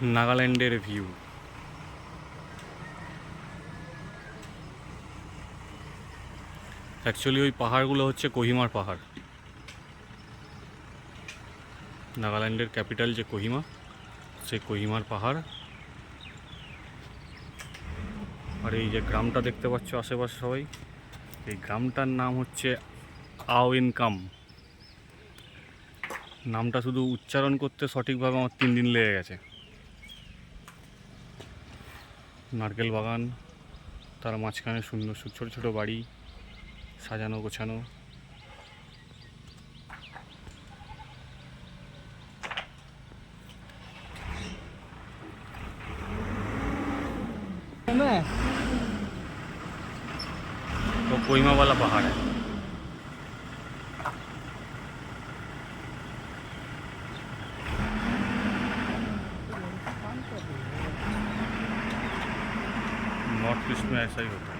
নাগাল্যান্ডের view. Actually ওই পাহাড়গুলো হচ্ছে কোহিমার পাহাড়। নাগাল্যান্ডের ক্যাপিটাল যে কোহিমা, সেই কোহিমার পাহাড়। আর এই যে গ্রামটা দেখতে পাচ্ছ আশেপাশে সবাই, এই গ্রামটার নাম হচ্ছে আওয়েনকাম। নামটা শুধু উচ্চারণ করতে সঠিকভাবে আমার 3 দিন লেগে গেছে। নারকেল বাগান, তার মাঝখানে সুন্দর ছোট ছোট বাড়ি, সাজানো গোছানো। तो कोहिमा वाला पहाड़ है। नॉर्थ ईस्ट में ऐसा ही होता है।